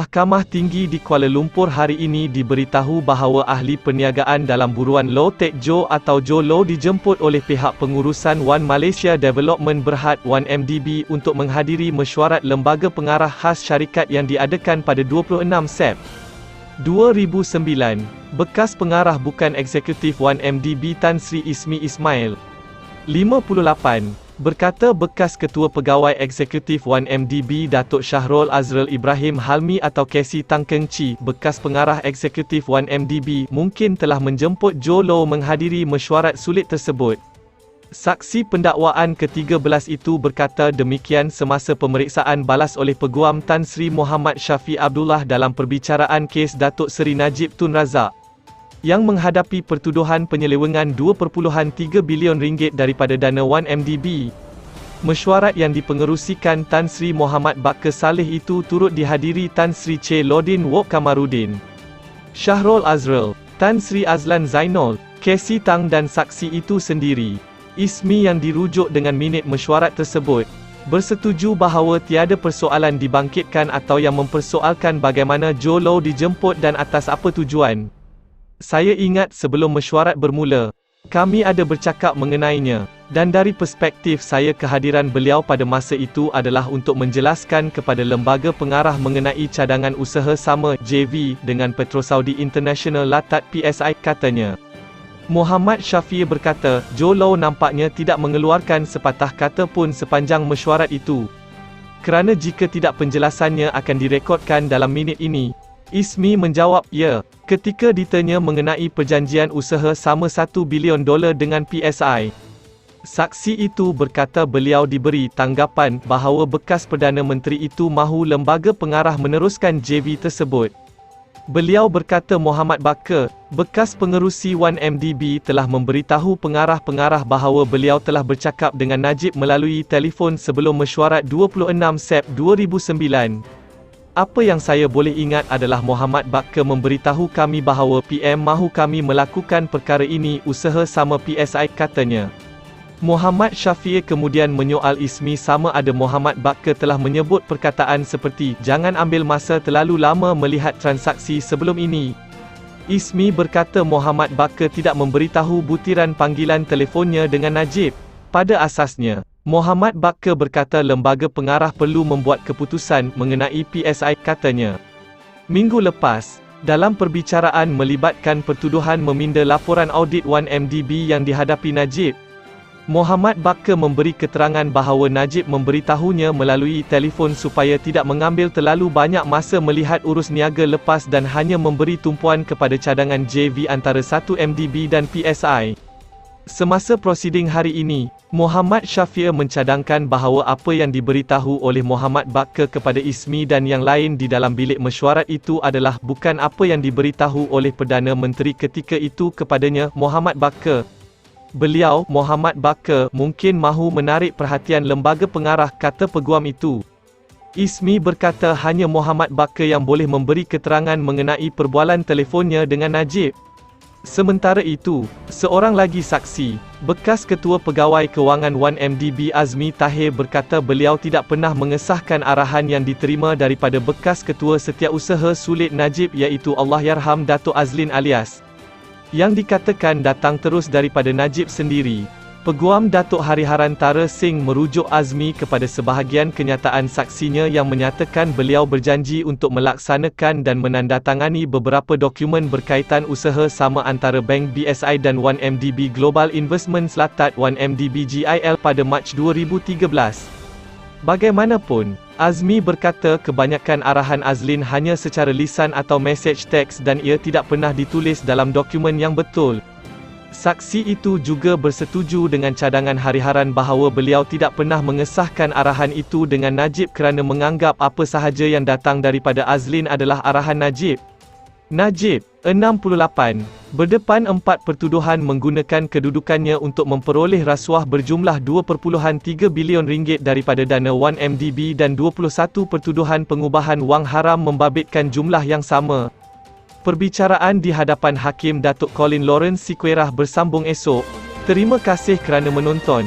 Mahkamah Tinggi di Kuala Lumpur hari ini diberitahu bahawa ahli perniagaan dalam buruan Low Tech Joe atau Joe Low dijemput oleh pihak pengurusan One Malaysia Development Berhad 1MDB untuk menghadiri mesyuarat lembaga pengarah khas syarikat yang diadakan pada 26 Sep. 2009, bekas pengarah bukan eksekutif 1MDB Tan Sri Ismi Ismail, 58, berkata bekas Ketua Pegawai Eksekutif 1MDB Datuk Syahrul Azrul Ibrahim Halmi atau Casey Tan Keng Chee, bekas pengarah eksekutif 1MDB, mungkin telah menjemput Joe Low menghadiri mesyuarat sulit tersebut. Saksi pendakwaan ke-13 itu berkata demikian semasa pemeriksaan balas oleh Peguam Tan Sri Muhammad Syafi Abdullah dalam perbicaraan kes Datuk Seri Najib Tun Razak, yang menghadapi pertuduhan penyelewengan RM2.3 bilion daripada dana 1MDB. Mesyuarat yang dipengerusikan Tan Sri Muhammad Bakar Saleh itu turut dihadiri Tan Sri Che Lodin Wok Kamarudin, Syahrul Azrul, Tan Sri Azlan Zainul, Casey Tang dan saksi itu sendiri. Ismi yang dirujuk dengan minit mesyuarat tersebut bersetuju bahawa tiada persoalan dibangkitkan atau yang mempersoalkan bagaimana Joe Low dijemput dan atas apa tujuan. Saya ingat sebelum mesyuarat bermula, kami ada bercakap mengenainya, dan dari perspektif saya kehadiran beliau pada masa itu adalah untuk menjelaskan kepada lembaga pengarah mengenai cadangan usaha sama JV dengan Petrosaudi International Latat PSI, katanya. Muhammad Syafi berkata, Joe Low nampaknya tidak mengeluarkan sepatah kata pun sepanjang mesyuarat itu, kerana jika tidak penjelasannya akan direkodkan dalam minit ini. Ismi menjawab, ya, ketika ditanya mengenai perjanjian usaha sama $1 bilion dengan PSI. Saksi itu berkata beliau diberi tanggapan bahawa bekas Perdana Menteri itu mahu lembaga pengarah meneruskan JV tersebut. Beliau berkata Muhammad Bakar, bekas pengerusi 1MDB telah memberitahu pengarah-pengarah bahawa beliau telah bercakap dengan Najib melalui telefon sebelum mesyuarat 26 Sep 2009. Apa yang saya boleh ingat adalah Muhammad Bakar memberitahu kami bahawa PM mahu kami melakukan perkara ini usaha sama PSI, katanya. Muhammad Syafi kemudian menyoal Ismi sama ada Muhammad Bakar telah menyebut perkataan seperti, jangan ambil masa terlalu lama melihat transaksi sebelum ini. Ismi berkata Muhammad Bakar tidak memberitahu butiran panggilan telefonnya dengan Najib. Pada asasnya, Muhammad Bakar berkata lembaga pengarah perlu membuat keputusan mengenai PSI, katanya. Minggu lepas, dalam perbicaraan melibatkan pertuduhan meminda laporan audit 1MDB yang dihadapi Najib, Muhammad Bakar memberi keterangan bahawa Najib memberitahunya melalui telefon supaya tidak mengambil terlalu banyak masa melihat urus niaga lepas dan hanya memberi tumpuan kepada cadangan JV antara 1MDB dan PSI. Semasa prosiding hari ini, Muhammad Syafi mencadangkan bahawa apa yang diberitahu oleh Muhammad Bakar kepada Ismi dan yang lain di dalam bilik mesyuarat itu adalah bukan apa yang diberitahu oleh Perdana Menteri ketika itu kepadanya, Muhammad Bakar. Beliau, Muhammad Bakar, mungkin mahu menarik perhatian lembaga pengarah, kata peguam itu. Ismi berkata hanya Muhammad Bakar yang boleh memberi keterangan mengenai perbualan telefonnya dengan Najib. Sementara itu, seorang lagi saksi, bekas Ketua Pegawai Kewangan 1MDB Azmi Tahir berkata beliau tidak pernah mengesahkan arahan yang diterima daripada bekas Ketua Setiausaha Sulit Najib iaitu Allahyarham Datuk Azlin alias, yang dikatakan datang terus daripada Najib sendiri. Peguam Datuk Hariharan Tara Singh merujuk Azmi kepada sebahagian kenyataan saksinya yang menyatakan beliau berjanji untuk melaksanakan dan menandatangani beberapa dokumen berkaitan usaha sama antara Bank BSI dan 1MDB Global Investments Latat 1MDB GIL pada Mac 2013. Bagaimanapun, Azmi berkata kebanyakan arahan Azlin hanya secara lisan atau message teks dan ia tidak pernah ditulis dalam dokumen yang betul. Saksi itu juga bersetuju dengan cadangan Hariharan bahawa beliau tidak pernah mengesahkan arahan itu dengan Najib kerana menganggap apa sahaja yang datang daripada Azlin adalah arahan Najib. Najib, 68, berdepan 4 pertuduhan menggunakan kedudukannya untuk memperoleh rasuah berjumlah RM2.3 bilion daripada dana 1MDB dan 21 pertuduhan pengubahan wang haram membabitkan jumlah yang sama. Perbicaraan di hadapan Hakim Datuk Colin Lawrence Sikuerah bersambung esok. Terima kasih kerana menonton.